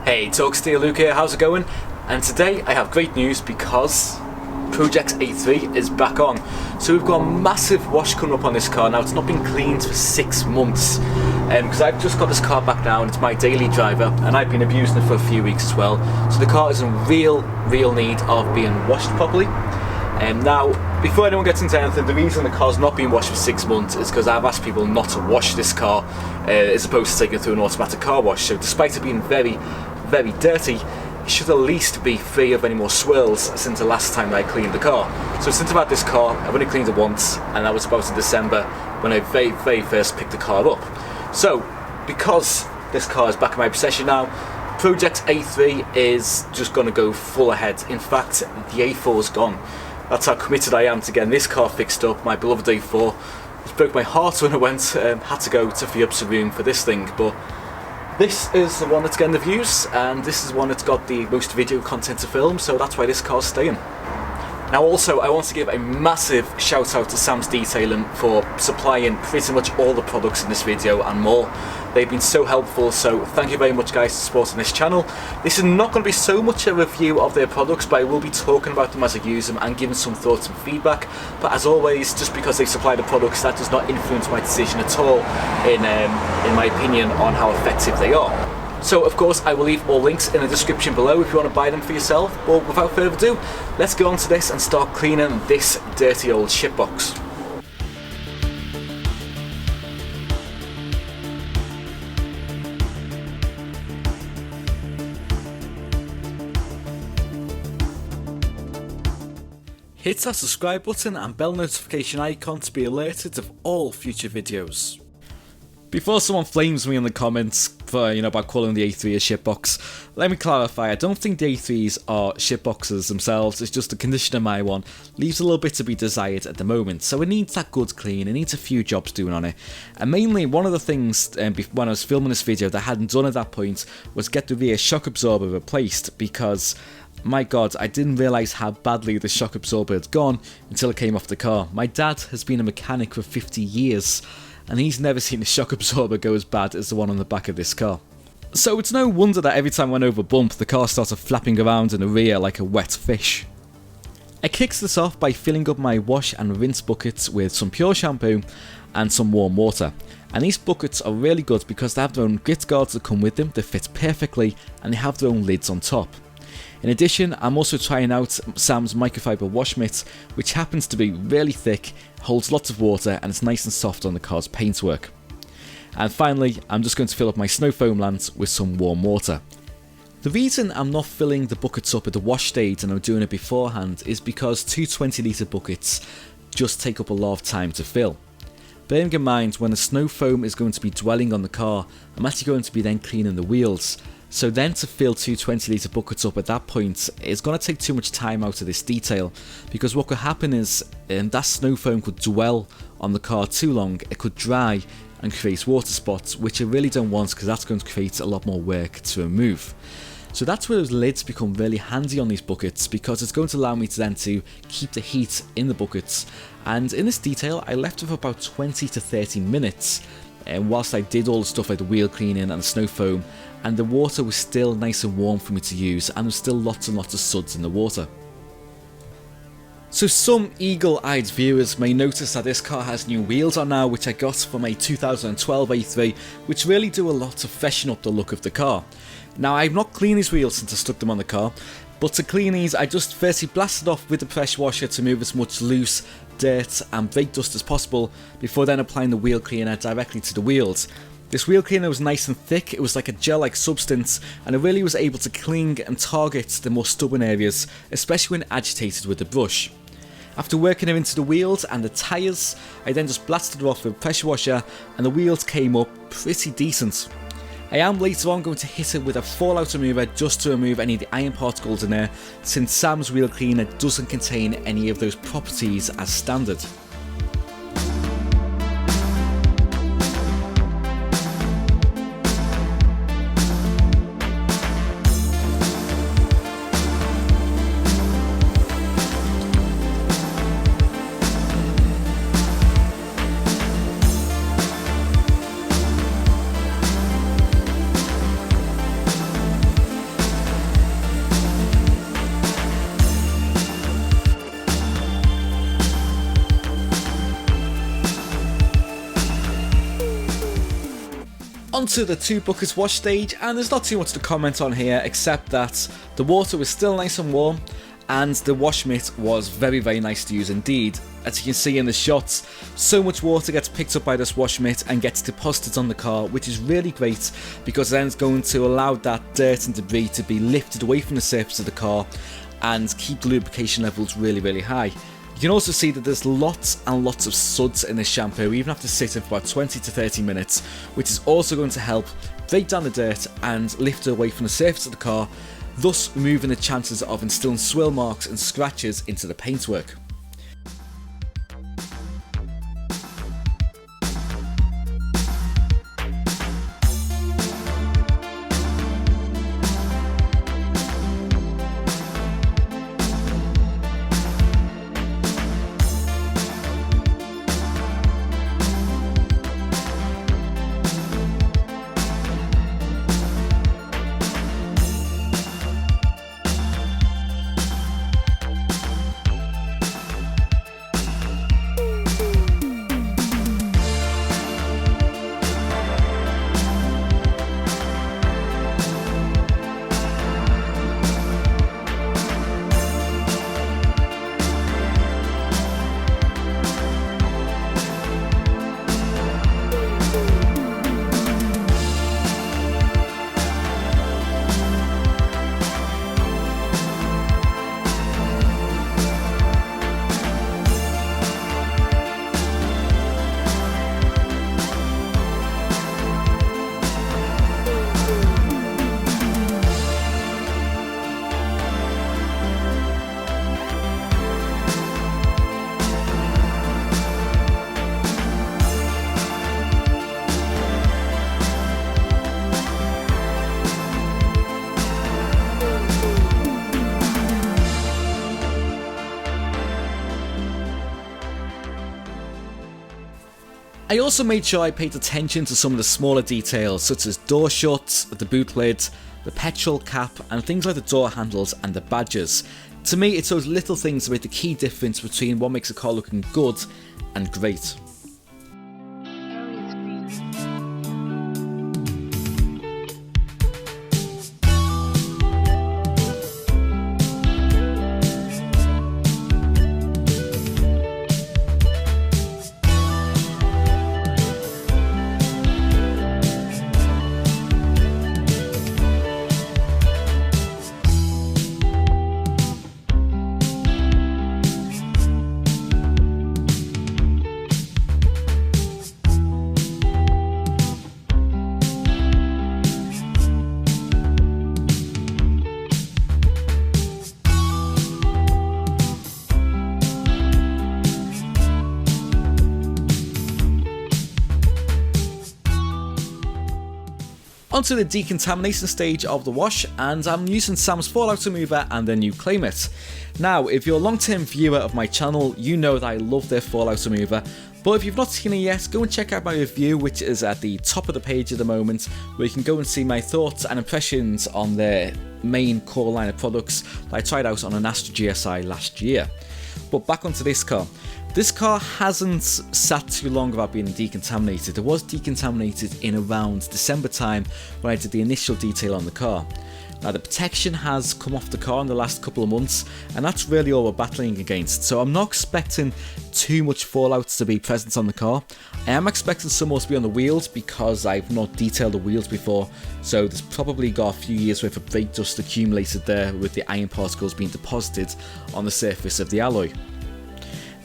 Hey, Talk Steel Luke here, how's it going? And today I have great news because Project A3 is back on. So we've got a massive wash coming up on this car. Now it's not been cleaned for 6 months because I've just got this car back now and it's my daily driver and I've been abusing it for a few weeks as well. So the car is in real need of being washed properly. Now, before anyone gets into anything, the reason the car's not being washed for 6 months is because I've asked people not to wash this car as opposed to taking it through an automatic car wash. So despite it being very dirty, it should at least be free of any more swirls since the last time I cleaned the car. So since I've had this car, I've only cleaned it once, and that was about in December when I very first picked the car up. So because this car is back in my possession now, Project A3 is just going to go full ahead. In fact, the A4 is gone. That's how committed I am to getting this car fixed up, my beloved A4. It broke my heart when I had to go to Fiop's room for this thing, but this is the one that's getting the views, and this is one that's got the most video content to film, so that's why this car's staying. Now also, I want to give a massive shout out to Sam's Detailing for supplying pretty much all the products in this video and more. They've been so helpful, so thank you very much guys for supporting this channel. This is not going to be so much a review of their products, but I will be talking about them as I use them and giving some thoughts and feedback. But as always, just because they supply the products, that does not influence my decision at all in my opinion on how effective they are. So of course I will leave all links in the description below if you want to buy them for yourself. But without further ado, let's go on to this and start cleaning this dirty old shitbox. Hit that subscribe button and bell notification icon to be alerted of all future videos. Before someone flames me in the comments for, about calling the A3 a shitbox, let me clarify, I don't think the A3s are shitboxes themselves, it's just the condition of my one leaves a little bit to be desired at the moment, so it needs that good clean, it needs a few jobs doing on it. And mainly, one of the things when I was filming this video that I hadn't done at that point was get the rear shock absorber replaced, because my god, I didn't realise how badly the shock absorber had gone until it came off the car. My dad has been a mechanic for 50 years, and he's never seen a shock absorber go as bad as the one on the back of this car. So it's no wonder that every time I went over a bump, the car started flapping around in the rear like a wet fish. I kicked this off by filling up my wash and rinse buckets with some pure shampoo and some warm water. And these buckets are really good because they have their own grit guards that come with them, they fit perfectly, and they have their own lids on top. In addition, I'm also trying out Sam's microfiber wash mitt, which happens to be really thick, holds lots of water, and it's nice and soft on the car's paintwork. And finally, I'm just going to fill up my snow foam lamps with some warm water. The reason I'm not filling the buckets up at the wash stage and I'm doing it beforehand is because two 20-litre buckets just take up a lot of time to fill. Bearing in mind, when the snow foam is going to be dwelling on the car, I'm actually going to be then cleaning the wheels. So then to fill two 20-litre buckets up at that point is going to take too much time out of this detail, because what could happen is that snow foam could dwell on the car too long, it could dry and create water spots, which I really don't want because that's going to create a lot more work to remove. So that's where those lids become really handy on these buckets, because it's going to allow me to then to keep the heat in the buckets. And in this detail I left it for about 20 to 30 minutes whilst I did all the stuff like the wheel cleaning and the snow foam, and the water was still nice and warm for me to use, and there's still lots and lots of suds in the water. So some eagle-eyed viewers may notice that this car has new wheels on now, which I got from a 2012 A3, which really do a lot to freshen up the look of the car. Now, I've not cleaned these wheels since I stuck them on the car, but to clean these I just firstly blasted off with the pressure washer to remove as much loose dirt and brake dust as possible, before then applying the wheel cleaner directly to the wheels. This wheel cleaner was nice and thick, it was like a gel-like substance, and it really was able to cling and target the more stubborn areas, especially when agitated with the brush. After working it into the wheels and the tyres, I then just blasted it off with a pressure washer, and the wheels came up pretty decent. I am later on going to hit it with a fallout remover just to remove any of the iron particles in there, since Sam's wheel cleaner doesn't contain any of those properties as standard. Onto the 2 buckets wash stage, and there's not too much to comment on here except that the water was still nice and warm and the wash mitt was very nice to use indeed. As you can see in the shots, so much water gets picked up by this wash mitt and gets deposited on the car, which is really great because then it's going to allow that dirt and debris to be lifted away from the surface of the car and keep the lubrication levels really high. You can also see that there's lots and lots of suds in this shampoo, even after sitting for about 20 to 30 minutes, which is also going to help break down the dirt and lift it away from the surface of the car, thus removing the chances of instilling swirl marks and scratches into the paintwork. I also made sure I paid attention to some of the smaller details such as door shuts, the boot lid, the petrol cap and things like the door handles and the badges. To me it's those little things that make the key difference between what makes a car looking good and great. Aries Beats. Onto the decontamination stage of the wash, and I'm using Sam's fallout remover and their new clay mitt. Now, if you're a long-term viewer of my channel, you know that I love their fallout remover, but if you've not seen it yet, go and check out my review, which is at the top of the page at the moment, where you can go and see my thoughts and impressions on their main core line of products that I tried out on an Astra GSI last year. But back onto this car. This car hasn't sat too long without being decontaminated. It was decontaminated in around December time when I did the initial detail on the car. Now the protection has come off the car in the last couple of months and that's really all we're battling against. So I'm not expecting too much fallout to be present on the car. I am expecting some more to be on the wheels because I've not detailed the wheels before. So there's probably got a few years worth of brake dust accumulated there with the iron particles being deposited on the surface of the alloy.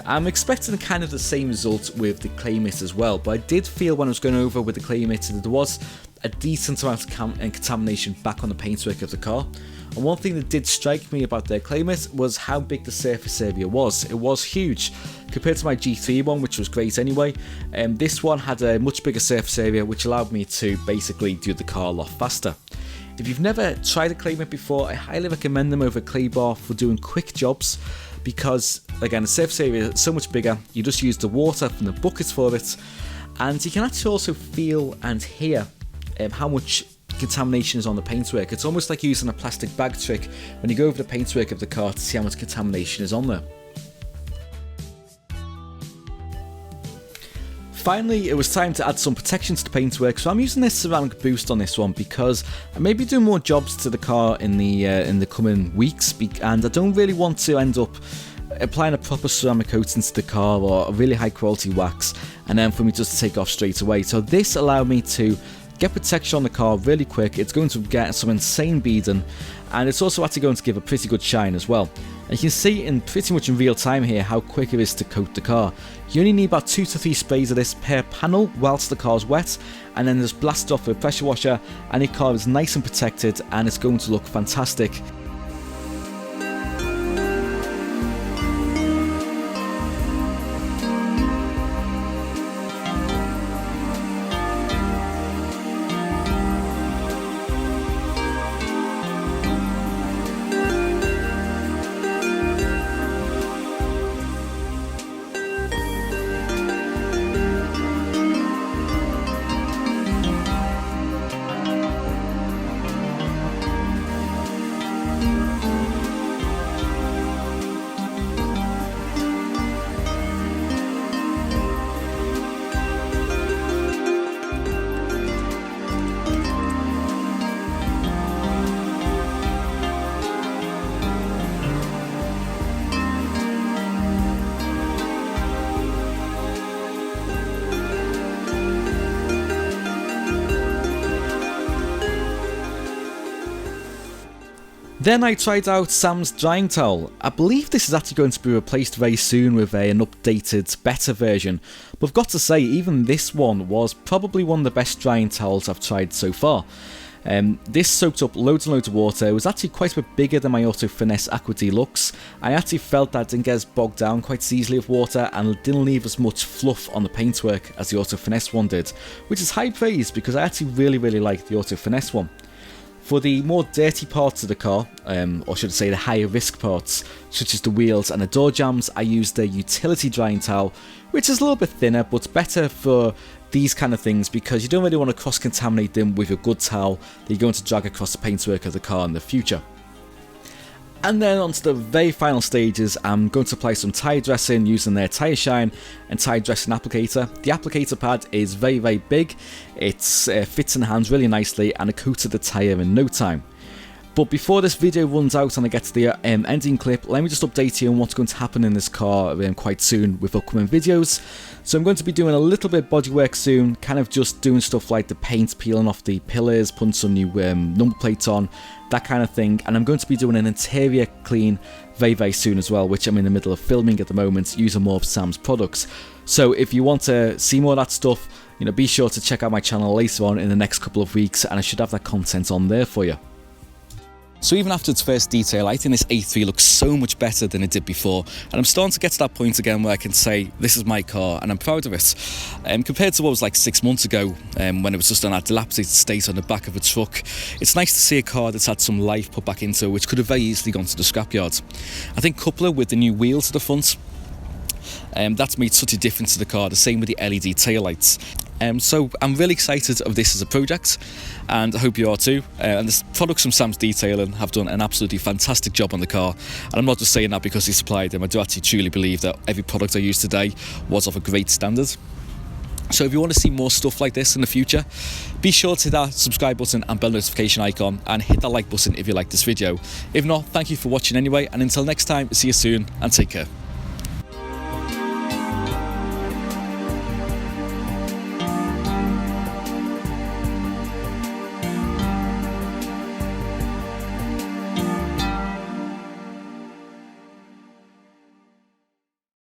I'm expecting kind of the same result with the clay mitt as well, but I did feel when I was going over with the clay mitt that there was a decent amount of contamination back on the paintwork of the car. And one thing that did strike me about their clay mitt was how big the surface area was. It was huge compared to my G3 one, which was great anyway. This one had a much bigger surface area, which allowed me to basically do the car a lot faster. If you've never tried a clay mitt before, I highly recommend them over clay bar for doing quick jobs. Because again, the surface area is so much bigger, you just use the water from the buckets for it, and you can actually also feel and hear how much contamination is on the paintwork. It's almost like using a plastic bag trick when you go over the paintwork of the car to see how much contamination is on there. finally, it was time to add some protection to the paintwork, so I'm using this ceramic boost on this one because I may be doing more jobs to the car in the coming weeks, and I don't really want to end up applying a proper ceramic coating to the car or a really high quality wax and then for me just to take off straight away. So this allowed me to get protection on the car really quick. It's going to get some insane beading, and it's also actually going to give a pretty good shine as well. And you can see in pretty much in real time here how quick it is to coat the car. You only need about 2 to 3 sprays of this per panel whilst the car's wet, and then just blast off with a pressure washer and your car is nice and protected and it's going to look fantastic. Then I tried out Sam's drying towel. I believe this is actually going to be replaced very soon with an updated, better version, but I've got to say, even this one was probably one of the best drying towels I've tried so far. This soaked up loads and loads of water. It was actually quite a bit bigger than my Auto Finesse Aqua Deluxe. I actually felt that it didn't get as bogged down quite as easily with water and it didn't leave as much fluff on the paintwork as the Auto Finesse one did, which is high praise because I actually really like the Auto Finesse one. For the more dirty parts of the car, or should I say the higher risk parts, such as the wheels and the door jambs, I used the utility drying towel, which is a little bit thinner but better for these kind of things because you don't really want to cross-contaminate them with a good towel that you're going to drag across the paintwork of the car in the future. And then on to the very final stages, I'm going to apply some tyre dressing using their tyre shine and tyre dressing applicator. The applicator pad is very big, it fits in the hands really nicely and it coated the tyre in no time. But before this video runs out and I get to the ending clip, let me just update you on what's going to happen in this car quite soon with upcoming videos. So I'm going to be doing a little bit of bodywork soon, kind of just doing stuff like the paint peeling off the pillars, putting some new number plates on, that kind of thing. And I'm going to be doing an interior clean very soon as well, which I'm in the middle of filming at the moment using more of Sam's products. So if you want to see more of that stuff, be sure to check out my channel later on in the next couple of weeks and I should have that content on there for you. So even after its first detail, I think this A3 looks so much better than it did before, and I'm starting to get to that point again where I can say this is my car and I'm proud of it. Compared to what was like 6 months ago when it was just in that dilapidated state on the back of a truck, it's nice to see a car that's had some life put back into it, which could have very easily gone to the scrapyard. I think coupler with the new wheels at the front, that's made such a difference to the car, the same with the LED taillights. So I'm really excited of this as a project and I hope you are too. And the products from Sam's Detailing have done an absolutely fantastic job on the car, and I'm not just saying that because he supplied them. I do actually truly believe that every product I used today was of a great standard. So if you want to see more stuff like this in the future, be sure to hit that subscribe button and bell notification icon and hit that like button if you like this video. If not, thank you for watching anyway, and until next time, see you soon and take care.